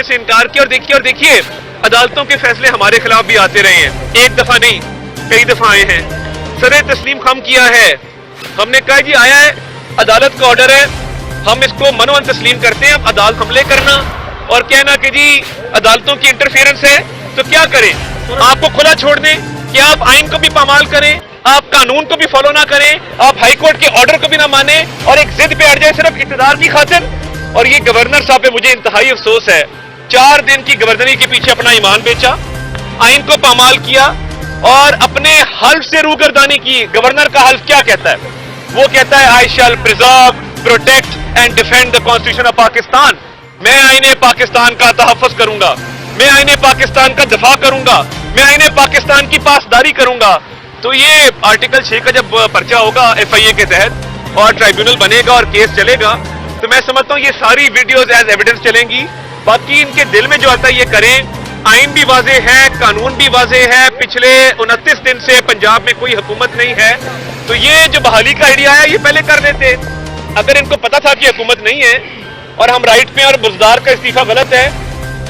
से इनकार किया। और देखिए अदालतों के फैसले हमारे खिलाफ भी आते रहे हैं, एक दफा नहीं कई दफा आए हैं। सरे तस्लीम खम किया है, हमने कहा जी आया है, अदालत का ऑर्डर है, हम इसको मनोवन तस्लीम करते हैं। अब अदालत हमले करना और कहना कि जी अदालतों की इंटरफेरेंस है, तो क्या करें? आपको खुला छोड़ दें कि आप आइन को भी पामाल करें, आप कानून को भी फॉलो ना करें, आप हाई कोर्ट के ऑर्डर को भी ना माने और एक जिद पे अड़ जाए सिर्फ इक़्तिदार की खातिर। और ये गवर्नर साहब पे मुझे इंतहाई अफसोस है, 4 दिन की गवर्नरी के पीछे अपना ईमान बेचा, आइन को पामाल किया और अपने हल्फ से रूगर्दानी की। गवर्नर का हल्फ क्या कहता है? वो कहता है I shall preserve, protect and defend the constitution of Pakistan. मैं आईने पाकिस्तान का तहफ़्फ़ुज़ करूंगा, मैं आईने पाकिस्तान का दफा करूंगा, मैं आईने पाकिस्तान की पासदारी करूंगा। तो ये आर्टिकल 6 का जब पर्चा होगा FIA के तहत और ट्राइब्यूनल बनेगा और केस चलेगा, तो मैं समझता हूँ ये सारी वीडियोज एज एविडेंस चलेंगी। बाकी इनके दिल में जो आता है ये करें। आइन भी वाजे है, कानून भी वाजे है, पिछले 29 दिन से पंजाब में कोई हुकूमत नहीं है, तो ये जो बहाली का आइडिया है ये पहले कर देते। अगर इनको पता था कि हुकूमत नहीं है और हम राइट पे और बुज़दार का इस्तीफा गलत है,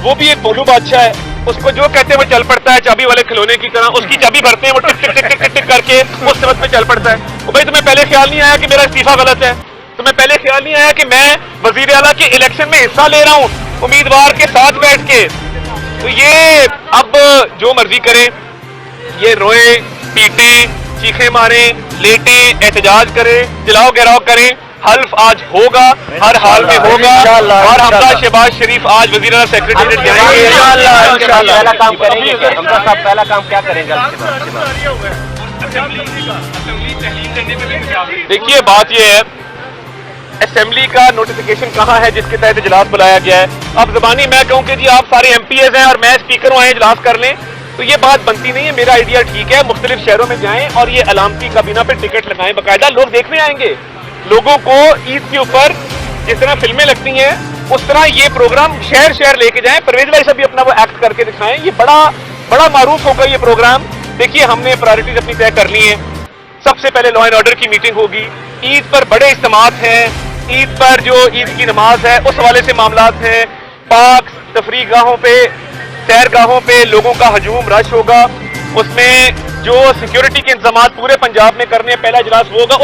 वो भी एक भोलू बादशाह है, उसको जो कहते हैं वो चल पड़ता है, चाबी वाले खिलौने की तरह उसकी चाबी भरते हैं, वो टिक टिक टिक टिक टिक टिक करके उस समझ में चल पड़ता है। तो भाई तुम्हें पहले ख्याल नहीं आया कि मेरा इस्तीफा गलत है? तुम्हें पहले ख्याल नहीं आया कि मैं वजीर आला के इलेक्शन में हिस्सा ले रहा हूं उम्मीदवार के साथ बैठ के? तो ये अब जो मर्जी करें, ये रोए पीटे, चीखे मारे, लेटे, एहतजाज करें, जलाओ गिराओ करें, हल्फ आज होगा, हर हाल में होगा। और हमजा शहबाज शरीफ आज वज़ीर आला सेक्रेटेरिएट जाएंगे, पहला काम करेंगे। हमजा साहब पहला काम क्या करेंगे? देखिए बात ये है, असेंबली का नोटिफिकेशन कहाँ है जिसके तहत इजलास बुलाया गया है? अब ज़बानी मैं कहूँ कि जी आप सारे MPs हैं और मैं स्पीकर हूँ, आए इजलास कर लें, तो ये बात बनती नहीं है। मेरा आइडिया ठीक है, मुख्तलिफ शहरों में जाएं और ये अलामती काबीना पे टिकट लगाएं, बाकायदा लोग देखने आएंगे। लोगों को ईद के ऊपर जिस तरह फिल्में लगती हैं उस तरह ये प्रोग्राम शहर शहर लेके जाएं। परवेज भाई सब भी अपना वो एक्ट करके दिखाएं, ये बड़ा मारूफ होगा ये प्रोग्राम। देखिए हमने प्रायोरिटीज अपनी तय कर ली हैं। सबसे पहले लॉ एंड ऑर्डर की मीटिंग होगी, ईद पर बड़े इज्तिमात हैं, ईद पर जो ईद की नमाज है उस हवाले से मामलात हैं, पार्क तफरीह गाहों पे, सैरगाहों पे लोगों का हजूम रश होगा, उसमें जो सिक्योरिटी के इंतजाम पूरे पंजाब में करने पहला इजलास वो होगा।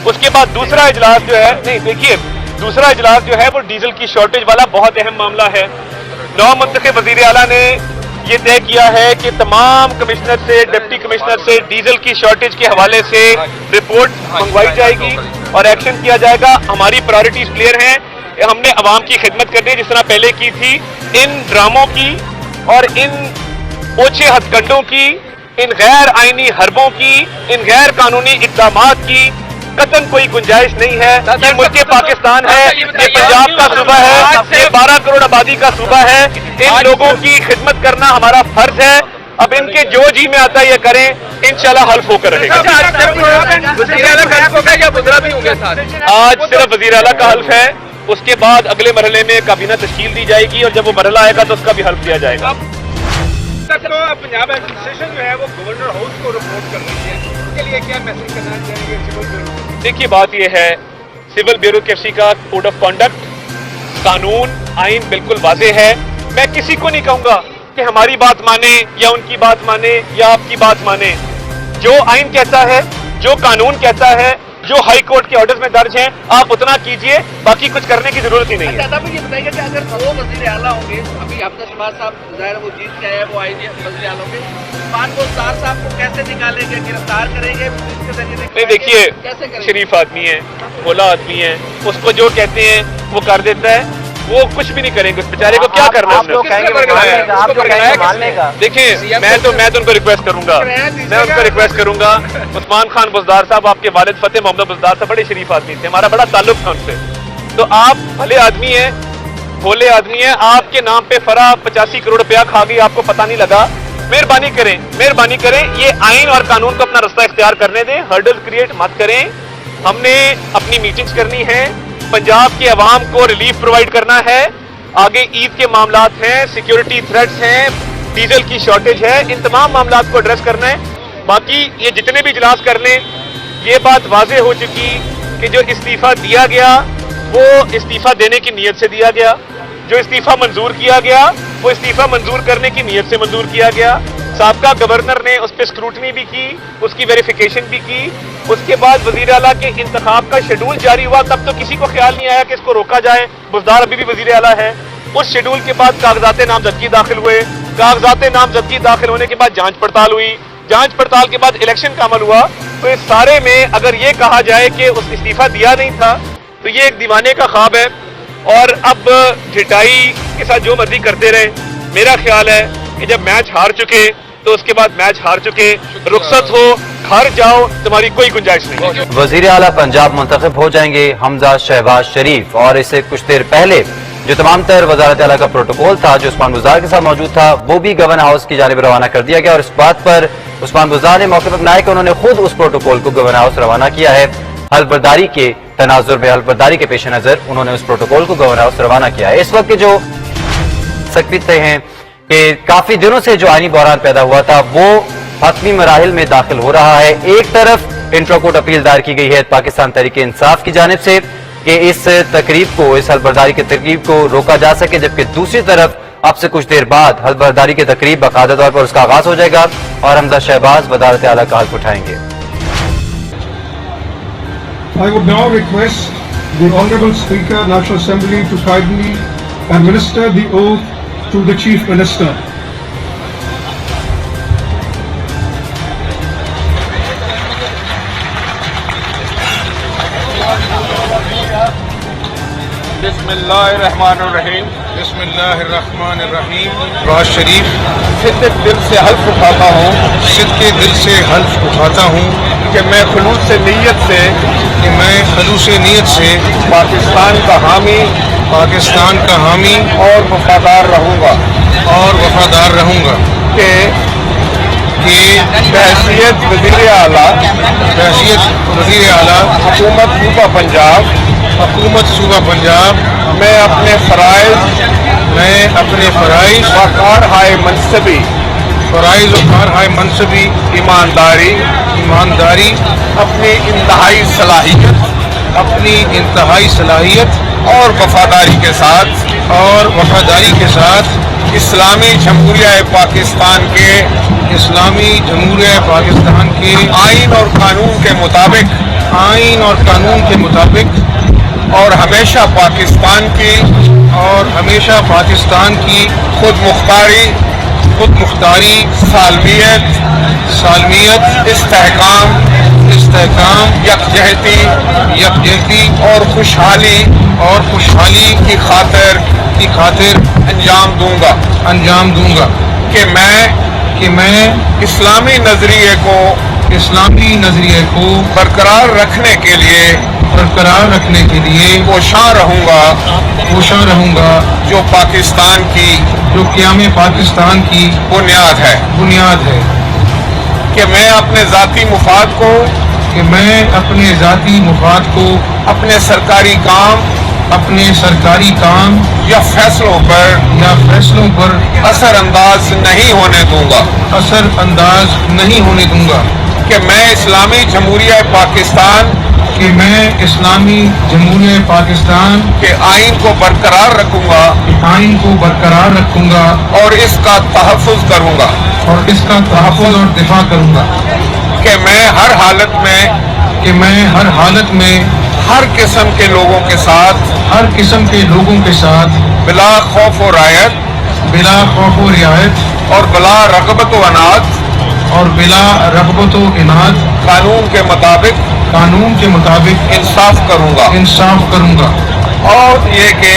उसके बाद दूसरा इजलास जो है, नहीं देखिए दूसरा इजलास जो है वो डीजल की शॉर्टेज वाला बहुत अहम मामला है। नौ मुंतखब वज़ीर आला ने ये तय किया है कि तमाम कमिश्नर से, डिप्टी कमिश्नर से डीजल की शॉर्टेज के हवाले से रिपोर्ट मंगवाई जाएगी और एक्शन किया जाएगा। हमारी प्रायोरिटीज क्लियर हैं, हमने अवाम की खिदमत करनी है जिस तरह पहले की थी। इन ड्रामों की और इन ओछे हथकंडों की, इन गैर आईनी हरबों की, इन गैर कानूनी इक़दामात की कतन कोई गुंजाइश नहीं है। ये मुल्क पाकिस्तान है, ये पंजाब का सूबा है, ये 12 करोड़ आबादी का सूबा है। इन लोगों की खिदमत करना हमारा फर्ज है। अब इनके जो जी में आता है ये करें, इंशाल्लाह हल्फ होकर रहेगा। आज सिर्फ वज़ीर आला का हल्फ है, उसके बाद अगले मरहले में काबीना तश्कील दी जाएगी और जब वो मरहला आएगा तो उसका भी हल्फ दिया जाएगा। पंजाब एडमिनिस्ट्रेशन जो है वो गवर्नर हाउस को रिपोर्ट कर रही है, उसके लिए क्या मैसेज करना चाहेंगे सिविल ब्यूरो? देखिए बात यह है, सिविल ब्यूरोक्रेसी का कोड ऑफ कॉन्डक्ट, कानून, आइन बिल्कुल वाज़ेह है। मैं किसी को नहीं कहूंगा कि हमारी बात माने या उनकी बात माने या आपकी बात माने। जो आइन कहता है, जो कानून कहता है, जो हाई कोर्ट के ऑर्डर्स में दर्ज हैं, आप उतना कीजिए, बाकी कुछ करने की जरूरत ही नहीं है। दादा ये बताइए कि अगर 2 वज़ीर आला होंगे, अभी हमजा शहबाज साहब ज़ाहिर वो जीत के आए, वो आईनी वज़ीर आला होंगे, उस्मान बुज़दार साहब को कैसे निकालेंगे, गिरफ्तार करेंगे? नहीं देखिए शरीफ आदमी है, भोला आदमी है, उसको जो कहते हैं वो कर देता है, वो कुछ भी नहीं करेंगे। उस बेचारे को क्या करना है? देखिए मैं तो उनको रिक्वेस्ट करूंगा, उस्मान खान बुज़दार साहब, आपके वालिद फतेह मोहम्मद बुज़दार साहब बड़े शरीफ आदमी थे, हमारा बड़ा ताल्लुक था उनसे। तो आप भले आदमी हैं, भोले आदमी हैं, आपके नाम पे फरा 85 करोड़ रुपया खा गई, आपको पता नहीं लगा। मेहरबानी करें, ये आइन और कानून को अपना रास्ता इख्तियार करने दें, हर्डल क्रिएट मत करें। हमने अपनी मीटिंग्स करनी है, पंजाब के अवाम को रिलीफ प्रोवाइड करना है, आगे ईद के मामलात हैं, सिक्योरिटी थ्रेट्स हैं, डीजल की शॉर्टेज है, इन तमाम मामलात को एड्रेस करना है। बाकी ये जितने भी इजलास कर लें, ये बात वाज़ेह हो चुकी कि जो इस्तीफा दिया गया वो इस्तीफा देने की नीयत से दिया गया, जो इस्तीफा मंजूर किया गया वो इस्तीफा मंजूर करने की नीयत से मंजूर किया गया। साबका गवर्नर ने उस पर स्क्रूटनी भी की, उसकी वेरिफिकेशन भी की। उसके बाद वजीर आला के इंतखाब का शेड्यूल जारी हुआ, तब तो किसी को ख्याल नहीं आया कि इसको रोका जाए। बुज़दार अभी भी वजीर आला है। उस शेड्यूल के बाद कागजात नामजदगी दाखिल हुए। कागजात नामजदगी दाखिल होने के बाद जांच पड़ताल हुई। जांच पड़ताल के बाद इलेक्शन का अमल हुआ। तो इस सारे में अगर ये कहा जाए कि उस इस्तीफा दिया नहीं था तो ये एक दीवाने का ख्वाब है। और अब झिटाई के साथ जो मर्जी करते रहे। मेरा ख्याल है कि जब मैच हार चुके तो उसके बाद मैच हार चुके, रुखसत हो, घर जाओ, तुम्हारी कोई गुंजाइश नहीं। वजीर आला पंजाब मुंतखब हो जाएंगे हमजा शहबाज शरीफ, और इससे कुछ देर पहले जो तमाम तर वजारत आला का प्रोटोकॉल था जो उस्मान बुज़दार के साथ मौजूद था वो भी गवर्नर हाउस की जानिब रवाना कर दिया गया। और इस बात पर उस्मान बुज़दार ने मौके पर बनाया कि उन्होंने खुद उस प्रोटोकॉल को गवर्नर हाउस रवाना किया है। हल्फबर्दारी के तनाजुर में, हल्फबर्दारी के पेश नजर उन्होंने उस प्रोटोकॉल को गवर्नर हाउस रवाना किया है। इस वक्त के जो सकते हैं कि काफी दिनों से जो आईनी बहरान पैदा हुआ था वो हतमी मराहिल में दाखिल हो रहा है। एक तरफ इंट्रा कोर्ट अपील दायर की गई है पाकिस्तान तहरीक इंसाफ की जानिब से कि इस तकरीब को, इस हल्फबर्दारी की तकरीब को रोका जा सके, जबकि दूसरी तरफ अब से कुछ देर बाद हल्फबर्दारी की तकरीब बाकायदा तौर पर उसका आगाज हो जाएगा और हमजा शहबाज वजारत आला का हल्फ उठाएंगे। I would now request the Honourable Speaker, National Assembly, to kindly administer the oath to the Chief Minister. बिस्मिल्लाहिर्रहमानिर्रहीम। बिस्मिल्लाहिर्रहमानिर्रहीम। नवाज शरीफ सिद्दे दिल से हल्फ उठाता हूँ, सिद्दे दिल से हल्फ उठाता हूँ कि मैं खुलूस से नीयत से पाकिस्तान का हामी और वफादार रहूँगा कि बहैसियत वज़ीर आला हुकूमत सूबा पंजाब मैं अपने फ़राइज़ व कारहाय मनसबी ईमानदारी अपनी इंतहाई सलाहियत और वफादारी के साथ इस्लामी जमहूरिया पाकिस्तान के आइन और कानून के मुताबिक और हमेशा पाकिस्तान की खुद मुख्तारी सालमियत इस्तेहकाम यकजहती और खुशहाली की खातिर अंजाम दूंगा कि मैं इस्लामी नजरिए को बरकरार रखने के लिए कोशां रहूंगा जो क़याम पाकिस्तान की बुनियाद है कि मैं अपने ज़ाती मुफाद को अपने सरकारी काम या फैसलों पर असर अंदाज नहीं होने दूंगा कि मैं इस्लामी जमहूरिया पाकिस्तान के आइन को बरकरार रखूंगा और इसका तहफ़्फ़ुज़ करूंगा और दिफा करूंगा कि मैं हर हालत में हर किस्म के लोगों के साथ बिला खौफ व रियायत और बिला रग़बत व इनाद कानून के मुताबिक इंसाफ करूंगा और ये कि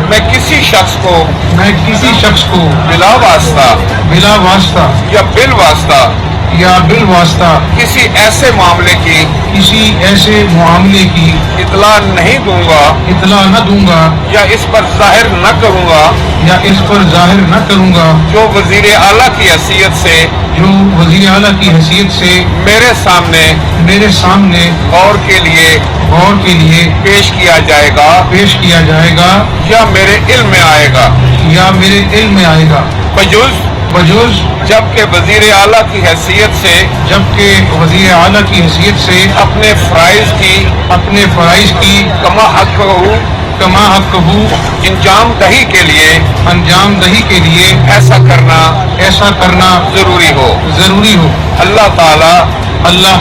मैं किसी शख्स को बिला वास्ता या बिल वास्ता किसी ऐसे मामले की इतला न दूंगा या इस पर जाहिर न करूंगा जो वजीर आला की हैसियत से मेरे सामने गौर के लिए पेश किया जाएगा या मेरे इल्म में आएगा बजुज़ जबकि वज़ीर आला की हैसियत से अपने फ़राइज़ की कमा हक़ कमा हक़हू अंजाम दही के लिए अंजाम दही के लिए ऐसा करना जरूरी हो। अल्लाह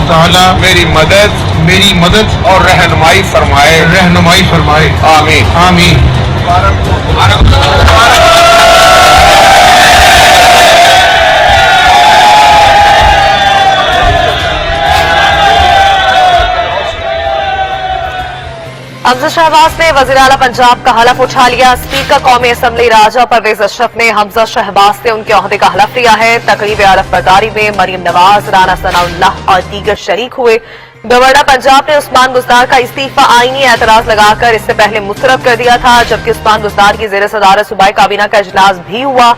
ताला मेरी मदद और रहनुमाई फरमाए आमीन आमीन। हमजा शहबाज ने वज़ीर आला पंजाब का हलफ उठा लिया। स्पीकर कौमी असम्बली राजा परवेज अशरफ ने हमजा शहबाज से उनके ओहदे का हलफ लिया है। तकरीब हलफ बर्दारी में मरियम नवाज, राना सनाउल्लाह और दीगर शरीक हुए। गवर्नर पंजाब ने उस्मान बुज़दार का इस्तीफा आईनी एतराज लगाकर इससे पहले मुस्तरद कर दिया था, जबकि उस्मान बुज़दार की ज़ेर सदारत सूबाई काबीना का इजलास भी हुआ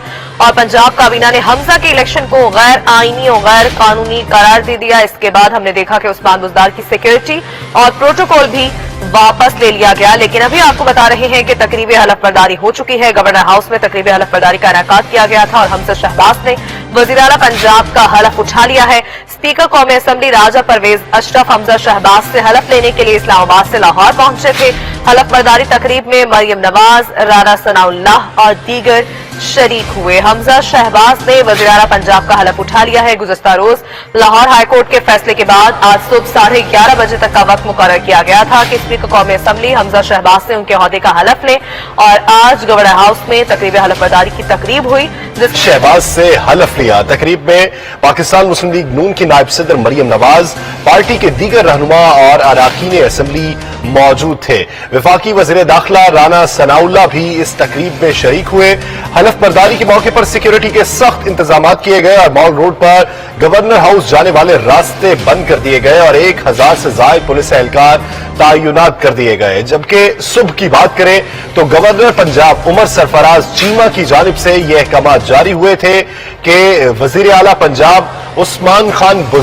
और पंजाब काबीना ने हमजा के इलेक्शन को गैर आईनी और गैर कानूनी करार दे दिया। इसके बाद हमने देखा कि उस्मान बुज़दार की सिक्योरिटी और प्रोटोकॉल भी वापस ले लिया गया। लेकिन अभी आपको बता रहे हैं कि तकरीब हलफ बर्दारी हो चुकी है। गवर्नर हाउस में तकरीब हलफ बर्दारी का इनेकाद किया गया था और हमजा शहबाज ने वज़ीर आला पंजाब का हलफ उठा लिया है। स्पीकर कौमी असम्बली राजा परवेज अशरफ हमजा शहबाज से हलफ लेने के लिए इस्लामाबाद से लाहौर पहुंचे थे। हलफ बर्दारी तकरीब में मरियम नवाज, राना सनाउल्लाह और दीगर शरीक हुए। हमजा शहबाज ने वज़ीर आला पंजाब का हलफ उठा लिया है। गुज़श्ता रोज लाहौर हाईकोर्ट के फैसले के बाद आज सुबह 11:30 बजे तक का वक्त मुकर्रर किया गया था कि स्पीकर कौमी असम्बली हमजा शहबाज से उनके ओहदे का हलफ लें और आज गवर्नर हाउस में तकरीब हलफ बर्दारी की तकरीब हुई। शहबाज से हलफ लिया। तकरीब में पाकिस्तान मुस्लिम लीग नून की नायब सदर मरियम नवाज, पार्टी के दीगर रहनुमा और अरकान असम्बली मौजूद थे। वफाकी वज़ीर दाखिला राना सनाउल्लाह भी इस तकरीब में शरीक हुए। हलफ बर्दारी के मौके पर सिक्योरिटी के सख्त इंतजाम किए गए और मॉल रोड पर गवर्नर हाउस जाने वाले रास्ते बंद कर दिए गए और 1000 से ज्यादा पुलिस एहलकार तैनात कर दिए गए। जबकि सुबह की बात करें तो गवर्नर पंजाब उमर सरफराज चीमा की जानिब से यह अहकाम जारी हुए थे कि वज़ीर आला पंजाब उस्मान खान